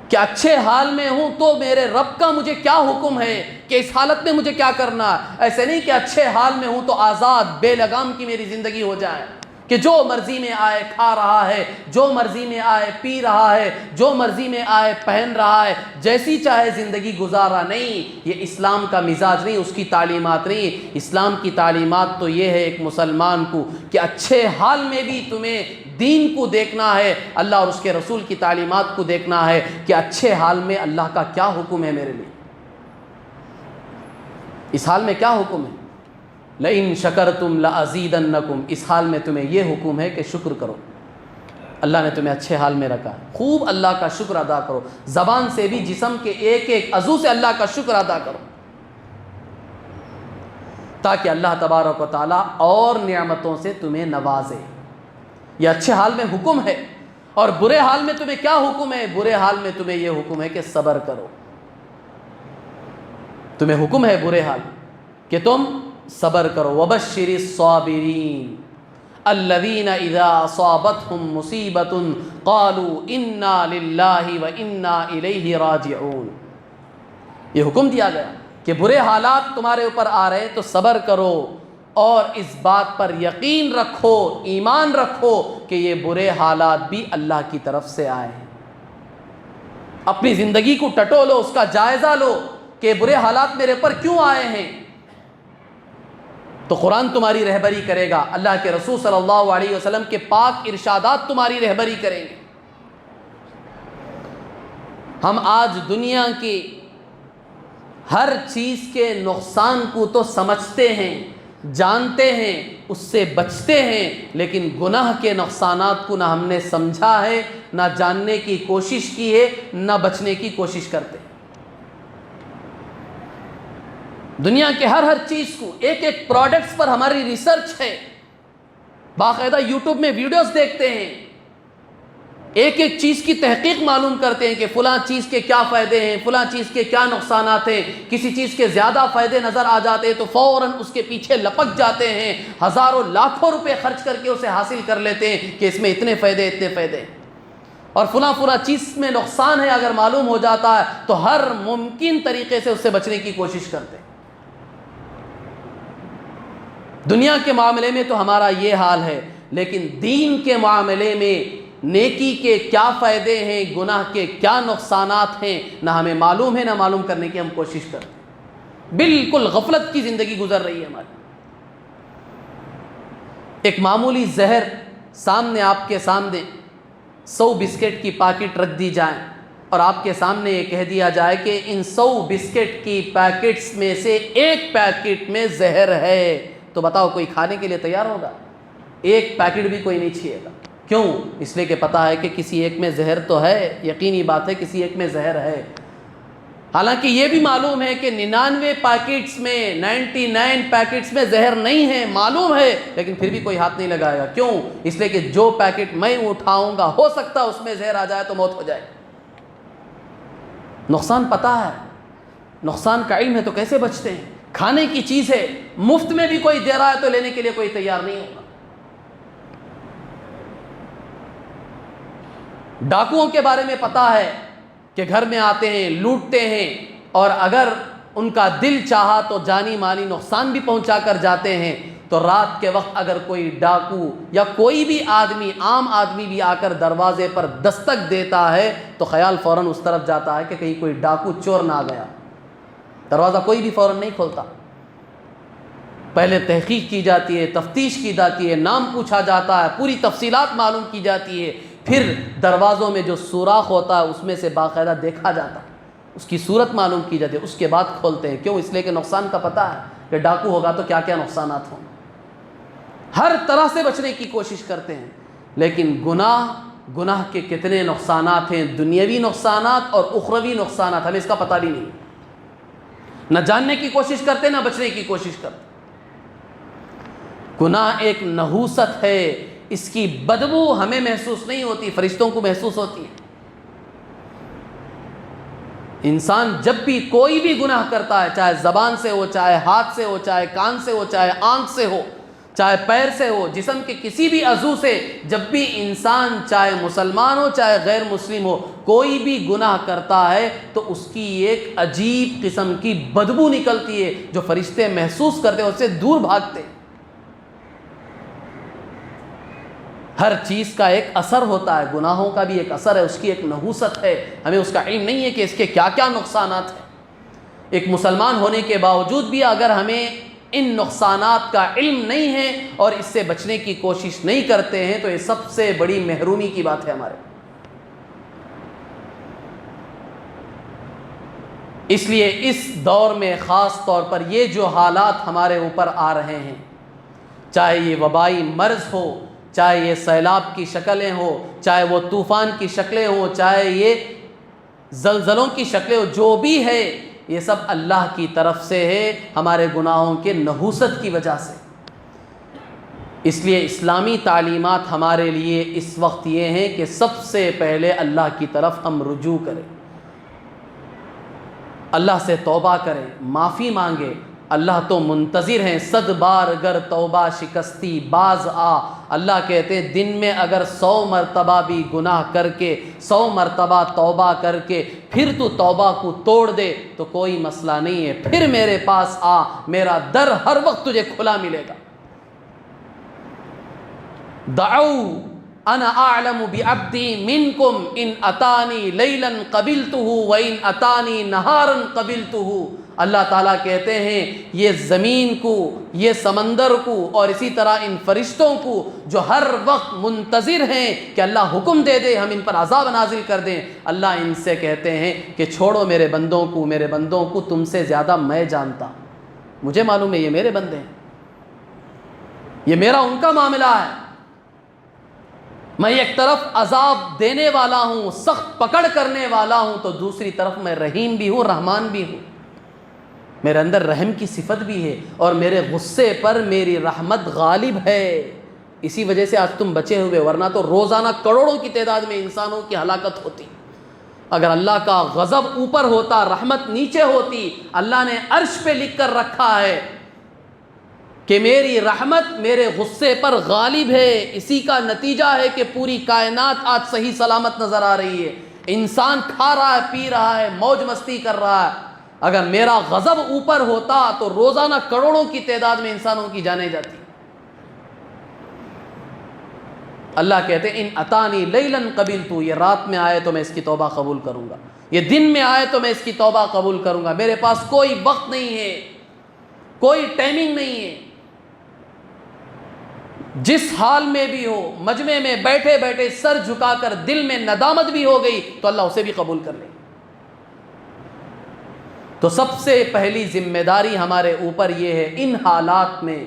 کہ اچھے حال میں ہوں تو میرے رب کا مجھے کیا حکم ہے کہ اس حالت میں مجھے کیا کرنا ہے۔ ایسے نہیں کہ اچھے حال میں ہوں تو آزاد بے لگام کی میری زندگی ہو جائے، کہ جو مرضی میں آئے کھا رہا ہے، جو مرضی میں آئے پی رہا ہے، جو مرضی میں آئے پہن رہا ہے، جیسی چاہے زندگی گزارا۔ نہیں، یہ اسلام کا مزاج نہیں، اس کی تعلیمات نہیں۔ اسلام کی تعلیمات تو یہ ہے ایک مسلمان کو کہ اچھے حال میں بھی تمہیں دین کو دیکھنا ہے، اللہ اور اس کے رسول کی تعلیمات کو دیکھنا ہے کہ اچھے حال میں اللہ کا کیا حکم ہے میرے لیے، اس حال میں کیا حکم ہے۔ لئن شکرتم لازیدنکم، اس حال میں تمہیں یہ حکم ہے کہ شکر کرو۔ اللہ نے تمہیں اچھے حال میں رکھا، خوب اللہ کا شکر ادا کرو، زبان سے بھی، جسم کے ایک ایک عضو سے اللہ کا شکر ادا کرو، تاکہ اللہ تبارک و تعالیٰ اور نعمتوں سے تمہیں نوازے۔ یہ اچھے حال میں حکم ہے۔ اور برے حال میں تمہیں کیا حکم ہے؟ برے حال میں تمہیں یہ حکم ہے کہ صبر کرو۔ تمہیں حکم ہے برے حال کہ تم صبر کرو۔ وبشر الصابرین الذین اذا اصابتهم مصیبۃ قالوا انا للہ وانا الیہ راجعون۔ یہ حکم دیا گیا کہ برے حالات تمہارے اوپر آ رہے تو صبر کرو، اور اس بات پر یقین رکھو، ایمان رکھو کہ یہ برے حالات بھی اللہ کی طرف سے آئے ہیں۔ اپنی زندگی کو ٹٹولو، اس کا جائزہ لو کہ برے حالات میرے پر کیوں آئے ہیں، تو قرآن تمہاری رہبری کرے گا، اللہ کے رسول صلی اللہ علیہ وسلم کے پاک ارشادات تمہاری رہبری کریں گے۔ ہم آج دنیا کی ہر چیز کے نقصان کو تو سمجھتے ہیں، جانتے ہیں، اس سے بچتے ہیں، لیکن گناہ کے نقصانات کو نہ ہم نے سمجھا ہے، نہ جاننے کی کوشش کی ہے، نہ بچنے کی کوشش کرتے۔ دنیا کے ہر چیز کو، ایک ایک پروڈکٹس پر ہماری ریسرچ ہے، باقاعدہ یوٹیوب میں ویڈیوز دیکھتے ہیں، ایک ایک چیز کی تحقیق معلوم کرتے ہیں کہ فلاں چیز کے کیا فائدے ہیں، فلاں چیز کے کیا نقصانات ہیں۔ کسی چیز کے زیادہ فائدے نظر آ جاتے ہیں تو فوراً اس کے پیچھے لپک جاتے ہیں، ہزاروں لاکھوں روپے خرچ کر کے اسے حاصل کر لیتے ہیں کہ اس میں اتنے فائدے اتنے فائدے، اور فلاں چیز میں نقصان ہے اگر معلوم ہو جاتا ہے تو ہر ممکن طریقے سے اس سے بچنے کی کوشش کرتے ہیں۔ دنیا کے معاملے میں تو ہمارا یہ حال ہے، لیکن دین کے معاملے میں نیکی کے کیا فائدے ہیں، گناہ کے کیا نقصانات ہیں، نہ ہمیں معلوم ہے، نہ معلوم کرنے کی ہم کوشش کرتے ہیں۔ بالکل غفلت کی زندگی گزر رہی ہے ہماری۔ ایک معمولی زہر سامنے، آپ کے سامنے 100 بسکٹ کی پیکٹ رکھ دی جائیں اور آپ کے سامنے یہ کہہ دیا جائے کہ ان 100 بسکٹ کی پیکٹس میں سے ایک پیکٹ میں زہر ہے، تو بتاؤ کوئی کھانے کے لیے تیار ہوگا؟ ایک پیکٹ بھی کوئی نہیں چھیے گا۔ کیوں؟ اس لیے کہ پتہ ہے کہ کسی ایک میں زہر تو ہے، یقینی بات ہے کسی ایک میں زہر ہے۔ حالانکہ یہ بھی معلوم ہے کہ 99 پیکٹس میں، 99 پیکٹس میں زہر نہیں ہے، معلوم ہے، لیکن پھر بھی کوئی ہاتھ نہیں لگائے گا۔ کیوں؟ اس لیے کہ جو پیکٹ میں اٹھاؤں گا ہو سکتا اس میں زہر آ جائے تو موت ہو جائے۔ نقصان پتہ ہے، نقصان کا علم ہے تو کیسے بچتے ہیں؟ کھانے کی چیز ہے، مفت میں بھی کوئی دے رہا ہے تو لینے کے لیے کوئی تیار نہیں ہوگا۔ ڈاکوؤں کے بارے میں پتہ ہے کہ گھر میں آتے ہیں، لوٹتے ہیں، اور اگر ان کا دل چاہا تو جانی مالی نقصان بھی پہنچا کر جاتے ہیں۔ تو رات کے وقت اگر کوئی ڈاکو یا کوئی بھی آدمی، عام آدمی بھی آ کر دروازے پر دستک دیتا ہے تو خیال فوراً اس طرف جاتا ہے کہ کہیں کوئی ڈاکو چور نہ آ گیا۔ دروازہ کوئی بھی فوراً نہیں کھولتا، پہلے تحقیق کی جاتی ہے، تفتیش کی جاتی ہے، نام پوچھا جاتا ہے، پوری تفصیلات معلوم کی جاتی ہے، پھر دروازوں میں جو سوراخ ہوتا ہے اس میں سے باقاعدہ دیکھا جاتا ہے، اس کی صورت معلوم کی جاتی ہے، اس کے بعد کھولتے ہیں۔ کیوں؟ اس لیے کہ نقصان کا پتہ ہے کہ ڈاکو ہوگا تو کیا کیا نقصانات ہوں۔ ہر طرح سے بچنے کی کوشش کرتے ہیں، لیکن گناہ گناہ کے کتنے نقصانات ہیں، دنیاوی نقصانات اور اخروی نقصانات، ہمیں اس کا پتہ بھی نہیں، نہ جاننے کی کوشش کرتے نہ بچنے کی کوشش کرتے۔ گناہ ایک نحوست ہے، اس کی بدبو ہمیں محسوس نہیں ہوتی، فرشتوں کو محسوس ہوتی ہے۔ انسان جب بھی کوئی بھی گناہ کرتا ہے، چاہے زبان سے ہو، چاہے ہاتھ سے ہو، چاہے کان سے ہو، چاہے آنکھ سے ہو، چاہے پیر سے ہو، جسم کے کسی بھی عضو سے، جب بھی انسان چاہے مسلمان ہو چاہے غیر مسلم ہو کوئی بھی گناہ کرتا ہے تو اس کی ایک عجیب قسم کی بدبو نکلتی ہے جو فرشتے محسوس کرتے ہیں، اس سے دور بھاگتے ہیں۔ ہر چیز کا ایک اثر ہوتا ہے، گناہوں کا بھی ایک اثر ہے، اس کی ایک نحوست ہے، ہمیں اس کا علم نہیں ہے کہ اس کے کیا کیا نقصانات ہیں۔ ایک مسلمان ہونے کے باوجود بھی اگر ہمیں ان نقصانات کا علم نہیں ہے اور اس سے بچنے کی کوشش نہیں کرتے ہیں تو یہ سب سے بڑی محرومی کی بات ہے ہمارے۔ اس لیے اس دور میں خاص طور پر یہ جو حالات ہمارے اوپر آ رہے ہیں، چاہے یہ وبائی مرض ہو، چاہے یہ سیلاب کی شکلیں ہوں، چاہے وہ طوفان کی شکلیں ہوں، چاہے یہ زلزلوں کی شکلیں ہوں، جو بھی ہے یہ سب اللہ کی طرف سے ہے، ہمارے گناہوں کے نحوست کی وجہ سے۔ اس لیے اسلامی تعلیمات ہمارے لیے اس وقت یہ ہیں کہ سب سے پہلے اللہ کی طرف ہم رجوع کریں، اللہ سے توبہ کریں، معافی مانگیں۔ اللہ تو منتظر ہیں، 100 بار اگر توبہ شکستی باز آ۔ اللہ کہتے ہیں دن میں اگر 100 مرتبہ بھی گناہ کر کے 100 مرتبہ توبہ کر کے پھر تو توبہ کو توڑ دے تو کوئی مسئلہ نہیں ہے، پھر میرے پاس آ، میرا در ہر وقت تجھے کھلا ملے گا۔ دعو انا اعلم بعبدی منکم ان اتانی لیلا قبلتہ وان اتانی نہارا قبلتہ۔ اللہ تعالیٰ کہتے ہیں یہ زمین کو، یہ سمندر کو اور اسی طرح ان فرشتوں کو جو ہر وقت منتظر ہیں کہ اللہ حکم دے دے ہم ان پر عذاب نازل کر دیں، اللہ ان سے کہتے ہیں کہ چھوڑو میرے بندوں کو تم سے زیادہ میں جانتا ہوں، مجھے معلوم ہے یہ میرے بندے ہیں، یہ میرا ان کا معاملہ ہے۔ میں ایک طرف عذاب دینے والا ہوں، سخت پکڑ کرنے والا ہوں، تو دوسری طرف میں رحیم بھی ہوں، رحمان بھی ہوں، میرے اندر رحم کی صفت بھی ہے اور میرے غصے پر میری رحمت غالب ہے۔ اسی وجہ سے آج تم بچے ہوئے، ورنہ تو روزانہ کروڑوں کی تعداد میں انسانوں کی ہلاکت ہوتی۔ اگر اللہ کا غضب اوپر ہوتا، رحمت نیچے ہوتی، اللہ نے عرش پہ لکھ کر رکھا ہے کہ میری رحمت میرے غصے پر غالب ہے۔ اسی کا نتیجہ ہے کہ پوری کائنات آج صحیح سلامت نظر آ رہی ہے، انسان کھا رہا ہے، پی رہا ہے، موج مستی کر رہا ہے۔ اگر میرا غضب اوپر ہوتا تو روزانہ کروڑوں کی تعداد میں انسانوں کی جانیں جاتی۔ اللہ کہتے ہیں ان اتانی لیلا قبلتہ، یہ رات میں آئے تو میں اس کی توبہ قبول کروں گا، یہ دن میں آئے تو میں اس کی توبہ قبول کروں گا۔ میرے پاس کوئی وقت نہیں ہے، کوئی ٹائمنگ نہیں ہے، جس حال میں بھی ہو، مجمع میں بیٹھے بیٹھے سر جھکا کر دل میں ندامت بھی ہو گئی تو اللہ اسے بھی قبول کر لے۔ تو سب سے پہلی ذمہ داری ہمارے اوپر یہ ہے ان حالات میں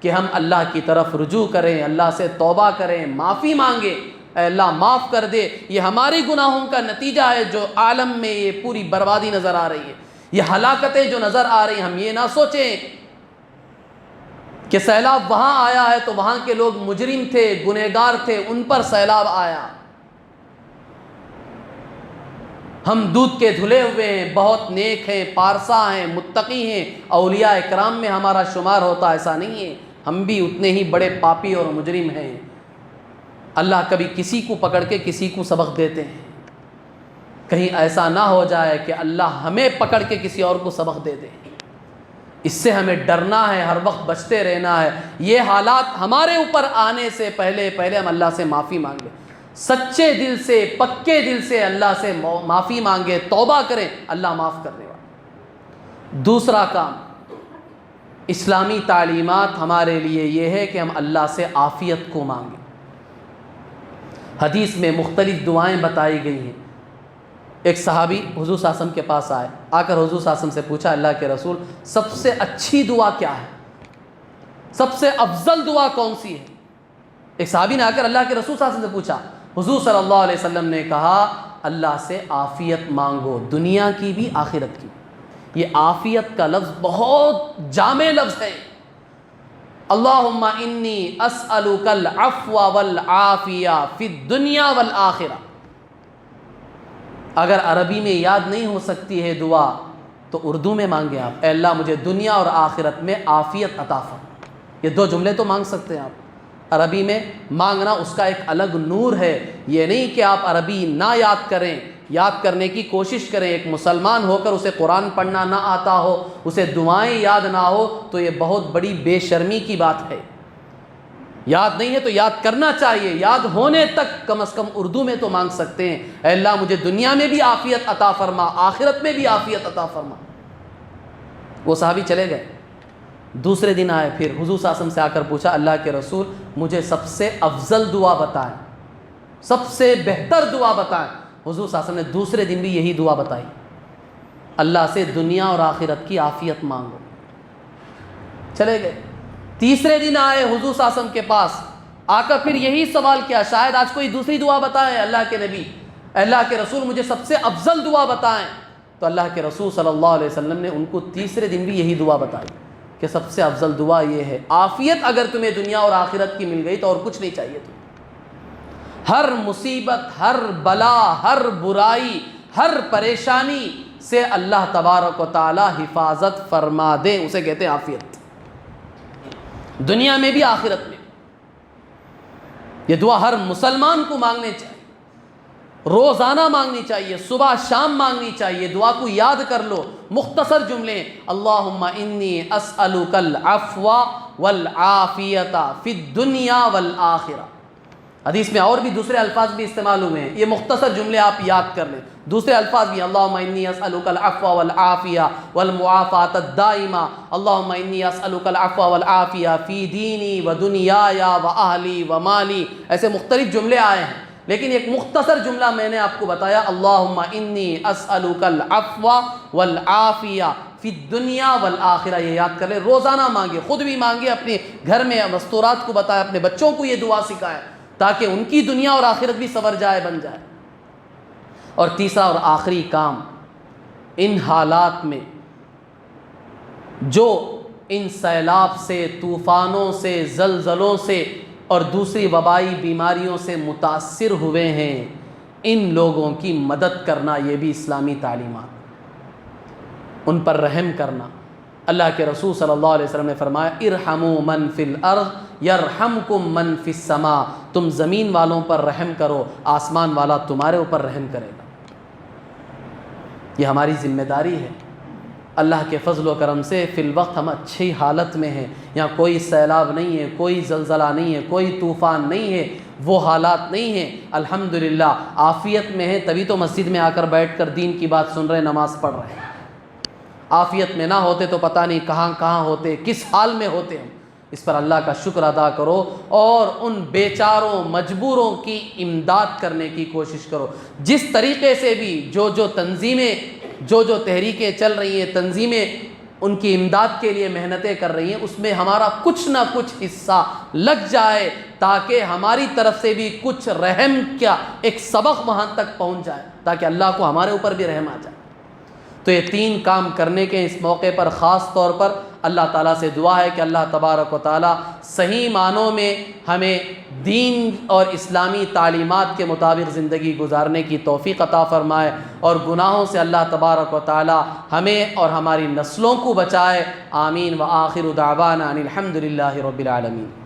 کہ ہم اللہ کی طرف رجوع کریں، اللہ سے توبہ کریں، معافی مانگیں، اے اللہ معاف کر دے۔ یہ ہماری گناہوں کا نتیجہ ہے جو عالم میں یہ پوری بربادی نظر آ رہی ہے، یہ ہلاکتیں جو نظر آ رہی ہیں۔ ہم یہ نہ سوچیں کہ سیلاب وہاں آیا ہے تو وہاں کے لوگ مجرم تھے، گنہگار تھے، ان پر سیلاب آیا۔ ہم دودھ کے دھلے ہوئے ہیں، بہت نیک ہیں، پارسا ہیں، متقی ہیں، اولیاء اکرام میں ہمارا شمار ہوتا، ایسا نہیں ہے، ہم بھی اتنے ہی بڑے پاپی اور مجرم ہیں۔ اللہ کبھی کسی کو پکڑ کے کسی کو سبق دیتے ہیں، کہیں ایسا نہ ہو جائے کہ اللہ ہمیں پکڑ کے کسی اور کو سبق دے دے۔ اس سے ہمیں ڈرنا ہے، ہر وقت بچتے رہنا ہے۔ یہ حالات ہمارے اوپر آنے سے پہلے ہم اللہ سے معافی مانگیں، سچے دل سے، پکے دل سے اللہ سے معافی مانگے، توبہ کریں، اللہ معاف کرنے والا۔ دوسرا کام، اسلامی تعلیمات ہمارے لیے یہ ہے کہ ہم اللہ سے عافیت کو مانگیں۔ حدیث میں مختلف دعائیں بتائی گئی ہیں۔ ایک صحابی حضور صلی اللہ علیہ وسلم کے پاس آئے، آ کر حضور صلی اللہ علیہ وسلم سے پوچھا اللہ کے رسول سب سے اچھی دعا کیا ہے، سب سے افضل دعا کون سی ہے؟ ایک صحابی نے آ کر اللہ کے رسول صلی اللہ علیہ وسلم سے پوچھا حضور صلی اللہ علیہ وسلم نے کہا اللہ سے عافیت مانگو، دنیا کی بھی آخرت کی بھی۔ یہ عافیت کا لفظ بہت جامع لفظ ہے۔ اللہم انی اسألک العفو والعافیہ فی الدنیا والآخرہ۔ اگر عربی میں یاد نہیں ہو سکتی ہے دعا تو اردو میں مانگیں آپ، اے اللہ مجھے دنیا اور آخرت میں عافیت عطا فرما۔ یہ دو جملے تو مانگ سکتے ہیں آپ۔ عربی میں مانگنا اس کا ایک الگ نور ہے۔ یہ نہیں کہ آپ عربی نہ یاد کریں، یاد کرنے کی کوشش کریں۔ ایک مسلمان ہو کر اسے قرآن پڑھنا نہ آتا ہو، اسے دعائیں یاد نہ ہو، تو یہ بہت بڑی بے شرمی کی بات ہے۔ یاد نہیں ہے تو یاد کرنا چاہیے، یاد ہونے تک کم از کم اردو میں تو مانگ سکتے ہیں، اے اللہ مجھے دنیا میں بھی عافیت عطا فرما، آخرت میں بھی عافیت عطا فرما۔ وہ صحابی چلے گئے، دوسرے دن آئے، پھر حضور صلی اللہ علیہ وسلم سے آ کر پوچھا اللہ کے رسول مجھے سب سے افضل دعا بتائیں، سب سے بہتر دعا بتائیں۔ حضور صلی اللہ علیہ وسلم نے دوسرے دن بھی یہی دعا بتائی، اللہ سے دنیا اور آخرت کی عافیت مانگو۔ چلے گئے، تیسرے دن آئے حضور صلی اللہ علیہ وسلم کے پاس، آ کر پھر یہی سوال کیا شاید آج کوئی دوسری دعا بتائیں اللہ کے نبی، اللہ کے رسول مجھے سب سے افضل دعا بتائیں۔ تو اللہ کے رسول صلی اللہ علیہ وسلم نے ان کو تیسرے دن بھی یہی دعا بتائی کہ سب سے افضل دعا یہ ہے، عافیت اگر تمہیں دنیا اور آخرت کی مل گئی تو اور کچھ نہیں چاہیے تمہیں۔ ہر مصیبت، ہر بلا، ہر برائی، ہر پریشانی سے اللہ تبارک و تعالی حفاظت فرما دے، اسے کہتے ہیں عافیت، دنیا میں بھی آخرت میں۔ یہ دعا ہر مسلمان کو مانگنے چاہیے، روزانہ مانگنی چاہیے، صبح شام مانگنی چاہیے۔ دعا کو یاد کر لو، مختصر جملے، اللہم انی اسألک العفو والعافیۃ فی الدنیا والآخرہ۔ حدیث میں اور بھی دوسرے الفاظ بھی استعمال ہوئے ہیں، یہ مختصر جملے آپ یاد کر لیں۔ دوسرے الفاظ بھی، اللہم انی اسألک العفو والعافیہ والمعافاۃ الدائمہ، اللہم انی اسألک العفو والعافیہ فی دینی و دنیای و اہلی و مالی۔ ایسے مختلف جملے آئے ہیں، لیکن ایک مختصر جملہ میں نے آپ کو بتایا، اللہم انی اسألک العفو والعافیہ فی الدنیا والآخرہ۔ یہ یاد کر لیں، روزانہ مانگے، خود بھی مانگے، اپنے گھر میں مستورات کو بتائے، اپنے بچوں کو یہ دعا سکھائے تاکہ ان کی دنیا اور آخرت بھی سنور جائے، بن جائے۔ اور تیسرا اور آخری کام، ان حالات میں جو ان سیلاب سے، طوفانوں سے، زلزلوں سے اور دوسری وبائی بیماریوں سے متاثر ہوئے ہیں، ان لوگوں کی مدد کرنا، یہ بھی اسلامی تعلیمات، ان پر رحم کرنا۔ اللہ کے رسول صلی اللہ علیہ وسلم نے فرمایا، ارحموا من فی الارض یرحمکم من فی السماء، تم زمین والوں پر رحم کرو، آسمان والا تمہارے اوپر رحم کرے گا۔ یہ ہماری ذمہ داری ہے۔ اللہ کے فضل و کرم سے فی الوقت ہم اچھی حالت میں ہیں، یہاں کوئی سیلاب نہیں ہے، کوئی زلزلہ نہیں ہے، کوئی طوفان نہیں ہے، وہ حالات نہیں ہیں، الحمدللہ عافیت میں ہیں، تبھی تو مسجد میں آ کر بیٹھ کر دین کی بات سن رہے، نماز پڑھ رہے ہیں۔ عافیت میں نہ ہوتے تو پتہ نہیں کہاں کہاں ہوتے، کس حال میں ہوتے ہم۔ اس پر اللہ کا شکر ادا کرو اور ان بیچاروں مجبوروں کی امداد کرنے کی کوشش کرو۔ جس طریقے سے بھی جو تنظیمیں، جو تحریکیں چل رہی ہیں، تنظیمیں ان کی امداد کے لیے محنتیں کر رہی ہیں، اس میں ہمارا کچھ نہ کچھ حصہ لگ جائے تاکہ ہماری طرف سے بھی کچھ رحم کا ایک سبق وہاں تک پہنچ جائے، تاکہ اللہ کو ہمارے اوپر بھی رحم آ جائے۔ تو یہ تین کام کرنے کے اس موقع پر خاص طور پر اللہ تعالیٰ سے دعا ہے کہ اللہ تبارک و تعالیٰ صحیح معنوں میں ہمیں دین اور اسلامی تعلیمات کے مطابق زندگی گزارنے کی توفیق عطا فرمائے، اور گناہوں سے اللہ تبارک و تعالیٰ ہمیں اور ہماری نسلوں کو بچائے۔ آمین۔ وآخر دعوانا ان الحمد للہ رب العالمین۔